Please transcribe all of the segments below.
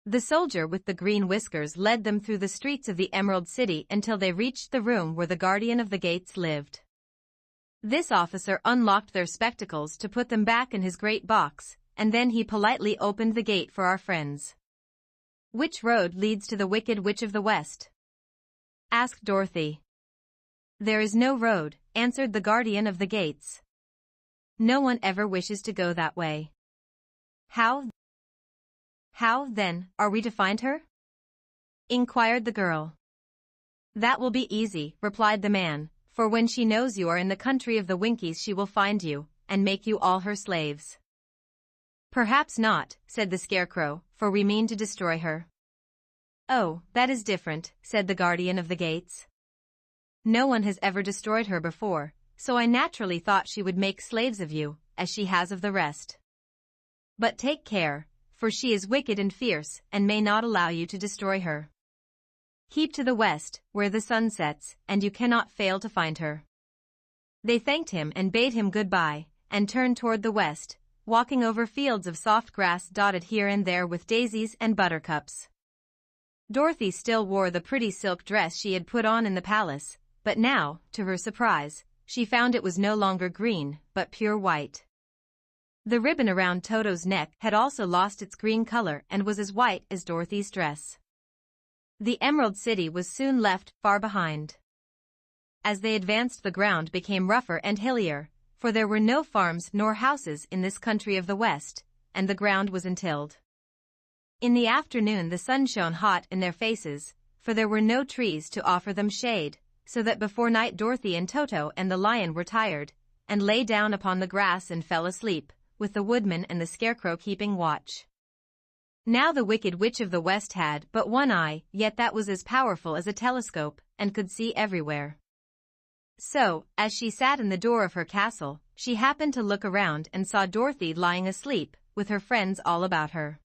The soldier with the green whiskers led them through the streets of the Emerald City until they reached the room where the guardian of the gates lived. This officer unlocked their spectacles to put them back in his great box, and then he politely opened the gate for our friends. "Which road leads to the Wicked Witch of the West?" asked Dorothy. "There is no road," answered the guardian of the gates. "No one ever wishes to go that way." How then, are we to find her?" inquired the girl. "That will be easy," replied the man, "for when she knows you are in the country of the Winkies she will find you, and make you all her slaves." "Perhaps not," said the Scarecrow, "for we mean to destroy her." "Oh, that is different," said the guardian of the gates. "No one has ever destroyed her before, so I naturally thought she would make slaves of you, as she has of the rest. But take care, for she is wicked and fierce and may not allow you to destroy her. Keep to the west, where the sun sets, and you cannot fail to find her." They thanked him and bade him goodbye, and turned toward the west, walking over fields of soft grass dotted here and there with daisies and buttercups. Dorothy still wore the pretty silk dress she had put on in the palace, but now, to her surprise, she found it was no longer green, but pure white. The ribbon around Toto's neck had also lost its green color and was as white as Dorothy's dress. The Emerald City was soon left far behind. As they advanced, the ground became rougher and hillier, for there were no farms nor houses in this country of the West, and the ground was untilled. In the afternoon the sun shone hot in their faces, for there were no trees to offer them shade, so that before night Dorothy and Toto and the lion were tired, and lay down upon the grass and fell asleep, with the woodman and the Scarecrow keeping watch. Now the Wicked Witch of the West had but one eye, yet that was as powerful as a telescope, and could see everywhere. So, as she sat in the door of her castle, she happened to look around and saw Dorothy lying asleep, with her friends all about her.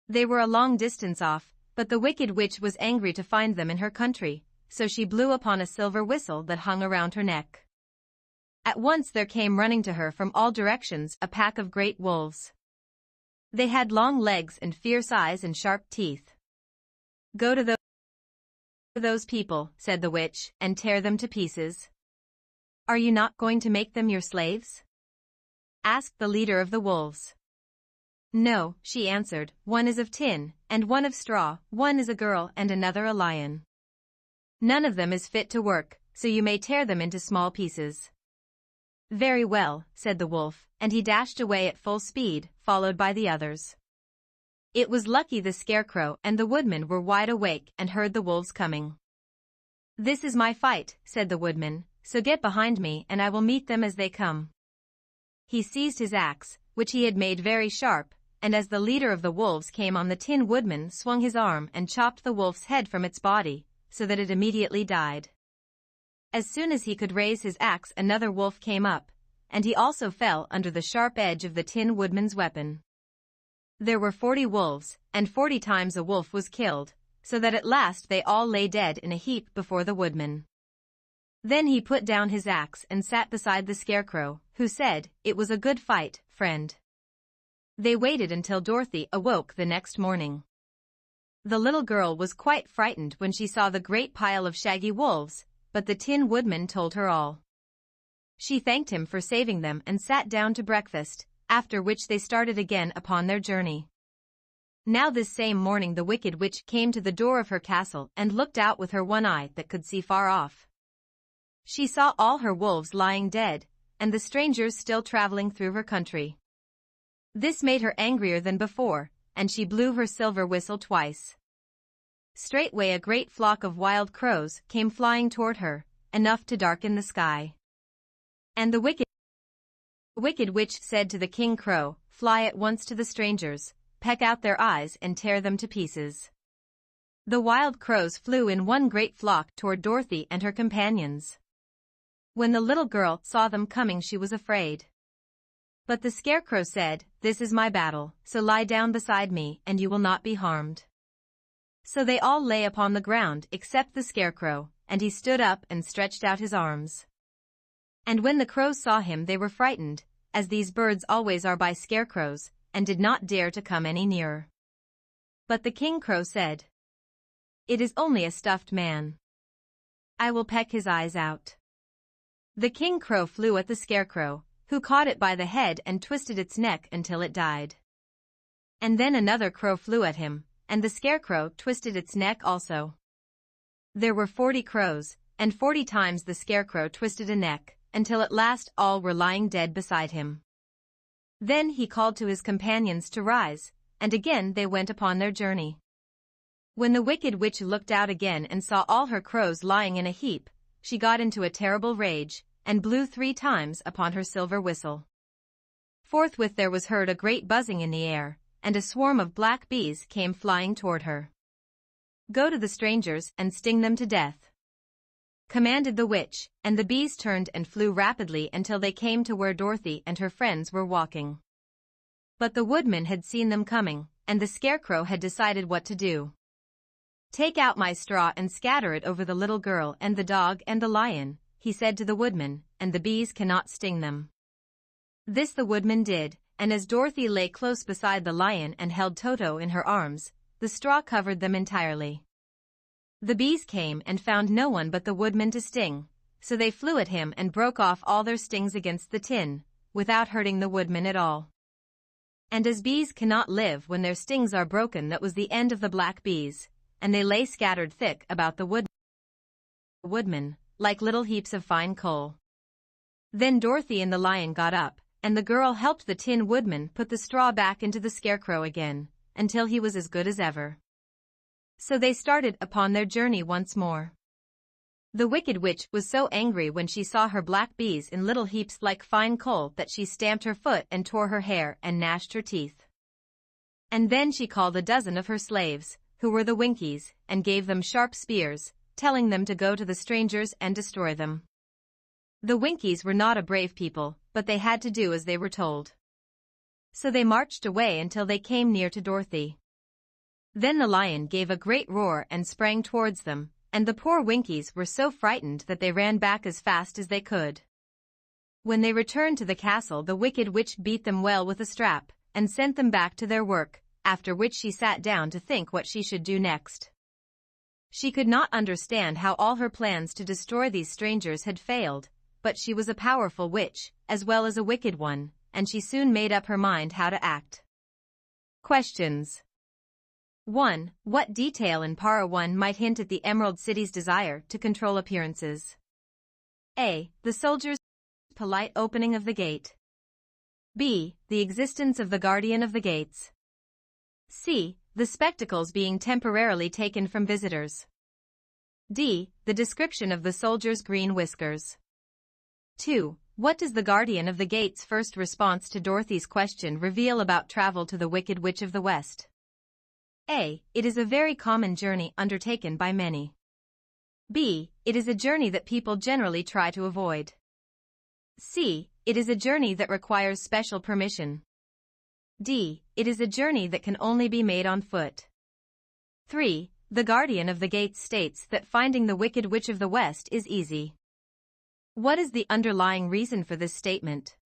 They were a long distance off, but the Wicked Witch was angry to find them in her country, so she blew upon a silver whistle that hung around her neck. At once there came running to her from all directions a pack of great wolves. They had long legs and fierce eyes and sharp teeth. "Go to those people," said the witch, "and tear them to pieces." "Are you not going to make them your slaves?" asked the leader of the wolves. "No," she answered, "one is of tin, and one of straw, one is a girl and another a lion. None of them is fit to work, so you may tear them into small pieces." "Very well," said the wolf, and he dashed away at full speed, followed by the others. It was lucky the Scarecrow and the woodman were wide awake and heard the wolves coming. "This is my fight," said the woodman, "so get behind me and I will meet them as they come." He seized his axe, which he had made very sharp, and as the leader of the wolves came on, the Tin Woodman swung his arm and chopped the wolf's head from its body, so that it immediately died. As soon as he could raise his axe, another wolf came up, and he also fell under the sharp edge of the Tin Woodman's weapon. There were 40 wolves, and 40 times a wolf was killed, so that at last they all lay dead in a heap before the woodman. Then he put down his axe and sat beside the Scarecrow, who said, "It was a good fight, friend." They waited until Dorothy awoke the next morning. The little girl was quite frightened when she saw the great pile of shaggy wolves, but the Tin Woodman told her all. She thanked him for saving them and sat down to breakfast, after which they started again upon their journey. Now this same morning the Wicked Witch came to the door of her castle and looked out with her one eye that could see far off. She saw all her wolves lying dead, and the strangers still traveling through her country. This made her angrier than before, and she blew her silver whistle twice. Straightway a great flock of wild crows came flying toward her, enough to darken the sky. And the Wicked Witch said to the King Crow, "Fly at once to the strangers, peck out their eyes and tear them to pieces." The wild crows flew in one great flock toward Dorothy and her companions. When the little girl saw them coming she was afraid. But the Scarecrow said, "This is my battle, so lie down beside me and you will not be harmed." So they all lay upon the ground except the Scarecrow, and he stood up and stretched out his arms. And when the crows saw him they were frightened, as these birds always are by scarecrows, and did not dare to come any nearer. But the King Crow said, "It is only a stuffed man. I will peck his eyes out." The King Crow flew at the Scarecrow, who caught it by the head and twisted its neck until it died. And then another crow flew at him, and the Scarecrow twisted its neck also. There were 40 crows, and 40 times the Scarecrow twisted a neck, until at last all were lying dead beside him. Then he called to his companions to rise, and again they went upon their journey. When the Wicked Witch looked out again and saw all her crows lying in a heap, she got into a terrible rage, and blew 3 times upon her silver whistle. Forthwith there was heard a great buzzing in the air, and a swarm of black bees came flying toward her. "Go to the strangers and sting them to death," commanded the witch, and the bees turned and flew rapidly until they came to where Dorothy and her friends were walking. But the woodman had seen them coming, and the Scarecrow had decided what to do. "Take out my straw and scatter it over the little girl and the dog and the lion," he said to the woodman, "and the bees cannot sting them." This the woodman did, and as Dorothy lay close beside the lion and held Toto in her arms, the straw covered them entirely. The bees came and found no one but the woodman to sting, so they flew at him and broke off all their stings against the tin, without hurting the woodman at all. And as bees cannot live when their stings are broken, that was the end of the black bees, and they lay scattered thick about the woodman, like little heaps of fine coal. Then Dorothy and the lion got up, and the girl helped the Tin Woodman put the straw back into the Scarecrow again, until he was as good as ever. So they started upon their journey once more. The Wicked Witch was so angry when she saw her black bees in little heaps like fine coal that she stamped her foot and tore her hair and gnashed her teeth. And then she called a dozen of her slaves, who were the Winkies, and gave them sharp spears, telling them to go to the strangers and destroy them. The Winkies were not a brave people, but they had to do as they were told. So they marched away until they came near to Dorothy. Then the lion gave a great roar and sprang towards them, and the poor Winkies were so frightened that they ran back as fast as they could. When they returned to the castle, the Wicked Witch beat them well with a strap, and sent them back to their work, after which she sat down to think what she should do next. She could not understand how all her plans to destroy these strangers had failed, but she was a powerful witch, as well as a wicked one, and she soon made up her mind how to act. Questions. 1. What detail in Para 1 might hint at the Emerald City's desire to control appearances? A. The soldiers' polite opening of the gate. B. The existence of the guardian of the gates. C. The spectacles being temporarily taken from visitors. D. The description of the soldier's green whiskers. 2. What does the guardian of the gate's first response to Dorothy's question reveal about travel to the Wicked Witch of the West? A. It is a very common journey undertaken by many. B. It is a journey that people generally try to avoid. C. It is a journey that requires special permission. D. It is a journey that can only be made on foot. 3. The guardian of the gates states that finding the Wicked Witch of the West is easy. What is the underlying reason for this statement?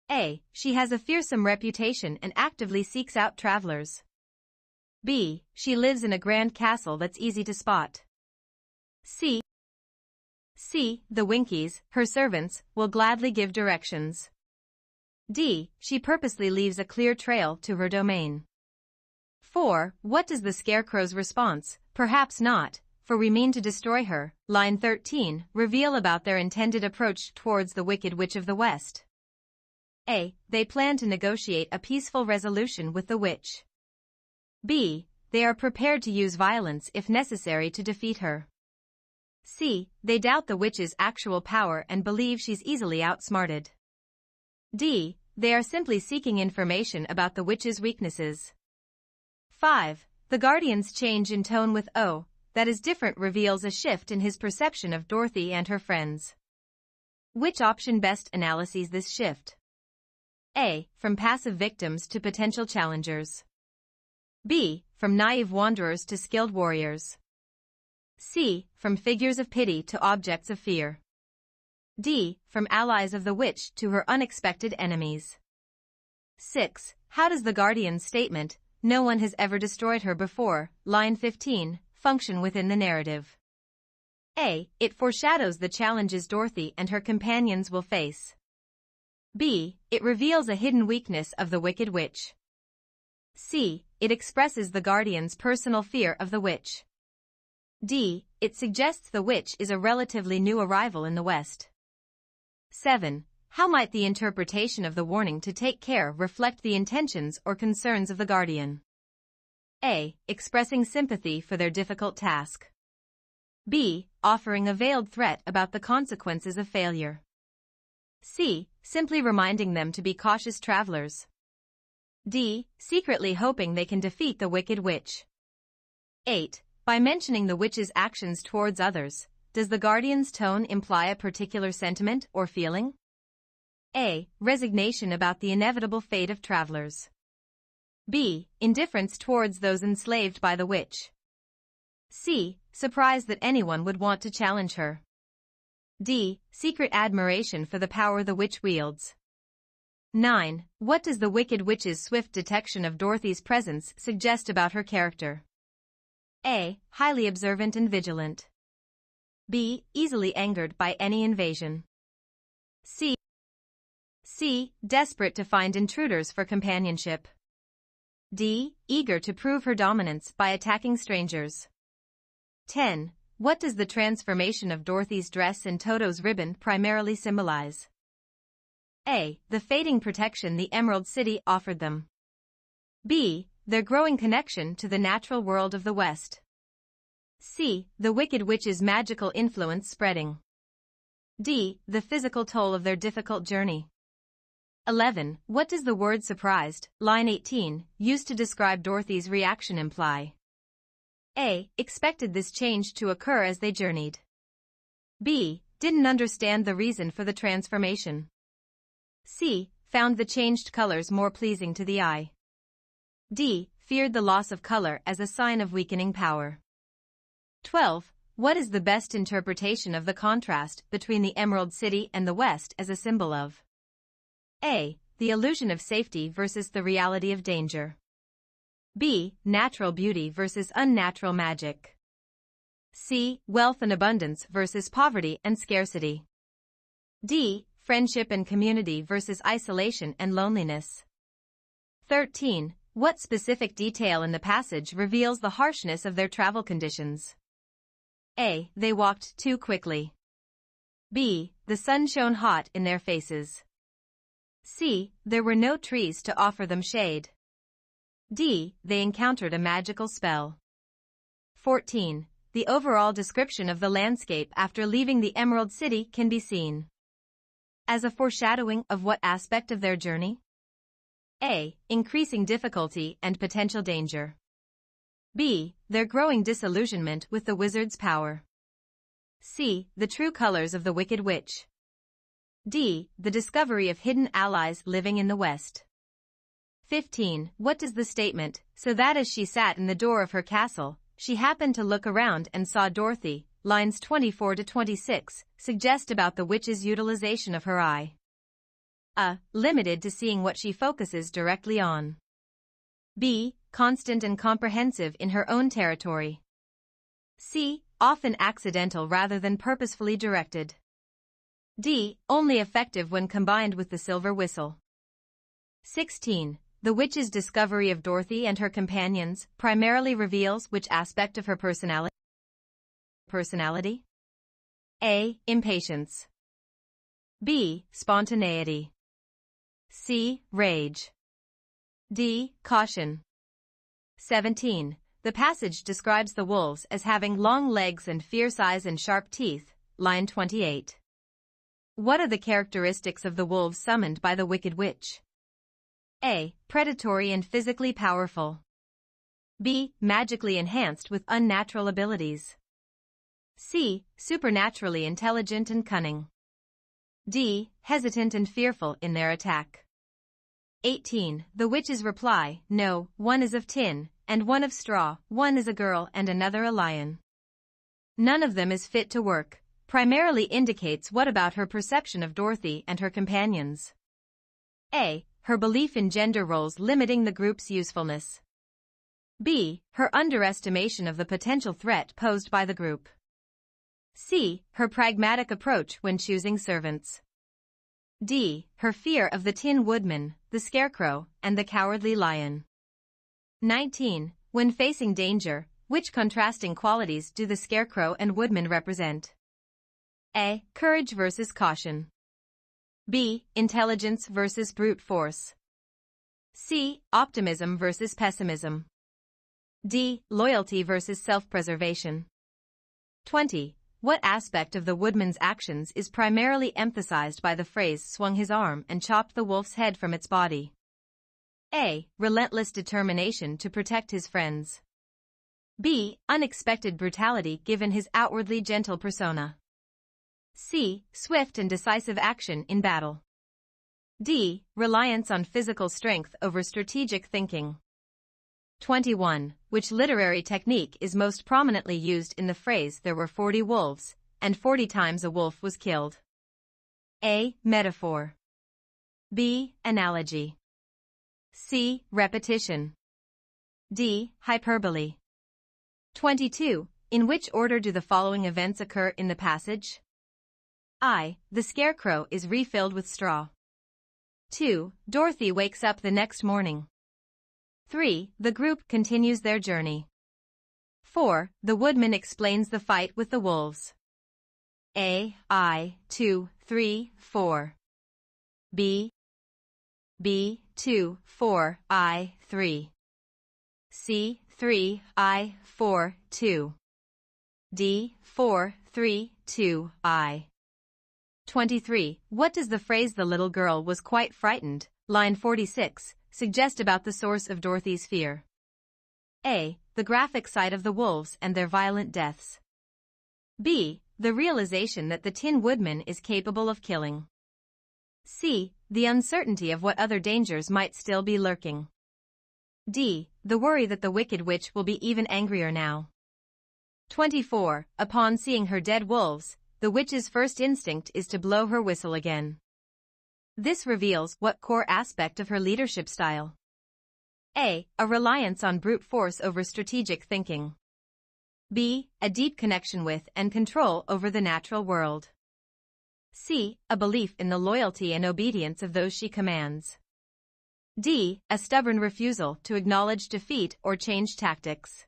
A. She has a fearsome reputation and actively seeks out travelers. B. She lives in a grand castle that's easy to spot. C. The Winkies, her servants, will gladly give directions. D. She purposely leaves a clear trail to her domain. 4. What does the Scarecrow's response, "Perhaps not, for we mean to destroy her," line 13, reveal about their intended approach towards the Wicked Witch of the West? A. They plan to negotiate a peaceful resolution with the witch. B. They are prepared to use violence if necessary to defeat her. C. They doubt the witch's actual power and believe she's easily outsmarted. D. They are simply seeking information about the witch's weaknesses. 5. The guardian's change in tone with O, that is different, reveals a shift in his perception of Dorothy and her friends. Which option best analyses this shift? A. From passive victims to potential challengers. B. From naive wanderers to skilled warriors. C. From figures of pity to objects of fear. D. From allies of the witch to her unexpected enemies. 6. How does the guardian's statement, no one has ever destroyed her before, line 15, function within the narrative. A. It foreshadows the challenges Dorothy and her companions will face. B. It reveals a hidden weakness of the Wicked Witch. C. It expresses the Guardian's personal fear of the witch. D. It suggests the witch is a relatively new arrival in the West. 7. How might the interpretation of the warning to take care reflect the intentions or concerns of the Guardian? A. Expressing sympathy for their difficult task. B. Offering a veiled threat about the consequences of failure. C. Simply reminding them to be cautious travelers. D. Secretly hoping they can defeat the Wicked Witch. 8. By mentioning the witch's actions towards others, does the Guardian's tone imply a particular sentiment or feeling? A. Resignation about the inevitable fate of travelers. B. Indifference towards those enslaved by the witch. C. Surprise that anyone would want to challenge her. D. Secret admiration for the power the witch wields. 9. What does the Wicked Witch's swift detection of Dorothy's presence suggest about her character? A. Highly observant and vigilant. B. Easily angered by any invasion. C. Desperate to find intruders for companionship. D. Eager to prove her dominance by attacking strangers. 10. What does the transformation of Dorothy's dress and Toto's ribbon primarily symbolize? A. The fading protection the Emerald City offered them. B. Their growing connection to the natural world of the West. C. The Wicked Witch's magical influence spreading. D. The physical toll of their difficult journey. 11. What does the word surprised, line 18, used to describe Dorothy's reaction imply? A. Expected this change to occur as they journeyed. B. Didn't understand the reason for the transformation. C. Found the changed colors more pleasing to the eye. D. Feared the loss of color as a sign of weakening power. 12. What is the best interpretation of the contrast between the Emerald City and the West as a symbol of? A. The illusion of safety versus the reality of danger. B. Natural beauty versus unnatural magic. C. Wealth and abundance versus poverty and scarcity. D. Friendship and community versus isolation and loneliness. 13. What specific detail in the passage reveals the harshness of their travel conditions? A. They walked too quickly. B. The sun shone hot in their faces. C. There were no trees to offer them shade. D. They encountered a magical spell. 14. The overall description of the landscape after leaving the Emerald City can be seen as a foreshadowing of what aspect of their journey? A. Increasing difficulty and potential danger. B. Their growing disillusionment with the wizard's power. C. The true colors of the Wicked Witch. D. The discovery of hidden allies living in the West. 15. What does the statement, so that as she sat in the door of her castle, she happened to look around and saw Dorothy, lines 24 to 26, suggest about the witch's utilization of her eye? A. Limited to seeing what she focuses directly on. B. Constant and comprehensive in her own territory. C. Often accidental rather than purposefully directed. D. Only effective when combined with the silver whistle. 16. The witch's discovery of Dorothy and her companions primarily reveals which aspect of her personality? A. Impatience. B. Spontaneity. C. Rage. D. Caution. 17. The passage describes the wolves as having long legs and fierce eyes and sharp teeth, line 28. What are the characteristics of the wolves summoned by the Wicked Witch? A. Predatory and physically powerful. B. Magically enhanced with unnatural abilities. C. Supernaturally intelligent and cunning. D. Hesitant and fearful in their attack. 18. The witch's reply, no, one is of tin, and one of straw, one is a girl and another a lion. None of them is fit to work, primarily indicates what about her perception of Dorothy and her companions? A. Her belief in gender roles limiting the group's usefulness. B. Her underestimation of the potential threat posed by the group. C. Her pragmatic approach when choosing servants. D. Her fear of the Tin Woodman, the Scarecrow, and the Cowardly Lion. 19. When facing danger, which contrasting qualities do the Scarecrow and Woodman represent? A. Courage versus caution. B. Intelligence versus brute force. C. Optimism versus pessimism. D. Loyalty versus self-preservation. 20. What aspect of the Woodman's actions is primarily emphasized by the phrase swung his arm and chopped the wolf's head from its body? A. Relentless determination to protect his friends. B. Unexpected brutality given his outwardly gentle persona. C. Swift and decisive action in battle. D. Reliance on physical strength over strategic thinking. 21. Which literary technique is most prominently used in the phrase "there were 40 wolves, and 40 times a wolf was killed"? A. Metaphor. B. Analogy. C. Repetition. D. Hyperbole. 22. In which order do the following events occur in the passage? I. The Scarecrow is refilled with straw. 2. Dorothy wakes up the next morning. 3. The group continues their journey. 4. The Woodman explains the fight with the wolves. A. I. 2, 3, 4. B. 2, 4, I. 3. C. 3, I. 4, 2. D. 4, 3, 2, I. 23. What does the phrase "the little girl was quite frightened," line 46, suggest about the source of Dorothy's fear? A. The graphic sight of the wolves and their violent deaths. B. The realization that the Tin Woodman is capable of killing. C. The uncertainty of what other dangers might still be lurking. D. The worry that the Wicked Witch will be even angrier now. 24. Upon seeing her dead wolves, the witch's first instinct is to blow her whistle again. This reveals what core aspect of her leadership style? A. A reliance on brute force over strategic thinking. B. A deep connection with and control over the natural world. C. A belief in the loyalty and obedience of those she commands. D. A stubborn refusal to acknowledge defeat or change tactics.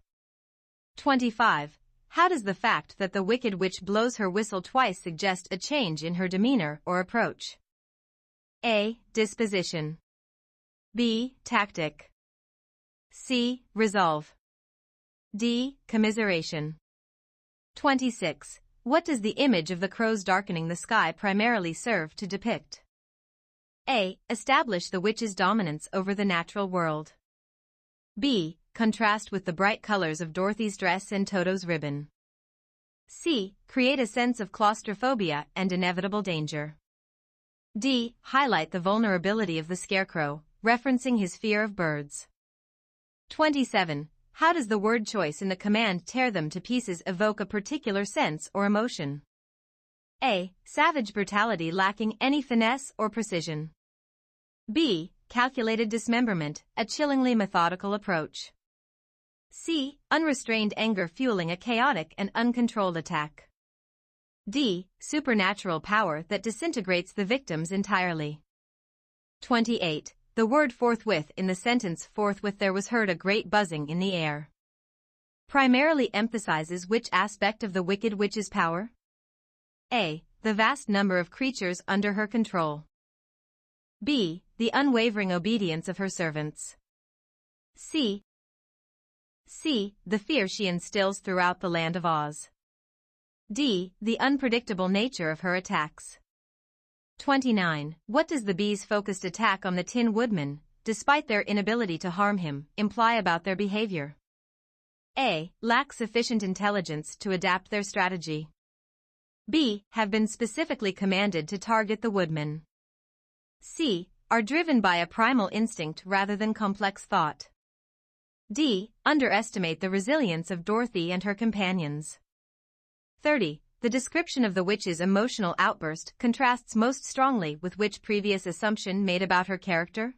25. How does the fact that the Wicked Witch blows her whistle twice suggest a change in her demeanor or approach? A. Disposition. B. Tactic. C. Resolve. D. Commiseration. 26. What does the image of the crows darkening the sky primarily serve to depict? A. Establish the witch's dominance over the natural world. B. Contrast with the bright colors of Dorothy's dress and Toto's ribbon. C. Create a sense of claustrophobia and inevitable danger. D. Highlight the vulnerability of the Scarecrow, referencing his fear of birds. 27. How does the word choice in the command "tear them to pieces" evoke a particular sense or emotion? A. Savage brutality lacking any finesse or precision. B. Calculated dismemberment, a chillingly methodical approach. C. Unrestrained anger fueling a chaotic and uncontrolled attack. D. Supernatural power that disintegrates the victims entirely. 28. The word "forthwith" in the sentence "forthwith there was heard a great buzzing in the air" primarily emphasizes which aspect of the Wicked Witch's power? A. The vast number of creatures under her control. B. The unwavering obedience of her servants. C. The fear she instills throughout the land of Oz. D. The unpredictable nature of her attacks. 29. What does the bees' focused attack on the Tin Woodman, despite their inability to harm him, imply about their behavior? A. Lack sufficient intelligence to adapt their strategy. B. Have been specifically commanded to target the Woodman. C. Are driven by a primal instinct rather than complex thought. D. Underestimate the resilience of Dorothy and her companions. 30. The description of the witch's emotional outburst contrasts most strongly with which previous assumption made about her character?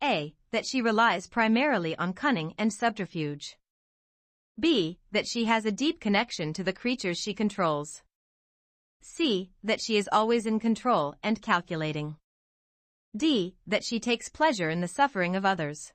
A. That she relies primarily on cunning and subterfuge. B. That she has a deep connection to the creatures she controls. C. That she is always in control and calculating. D. That she takes pleasure in the suffering of others.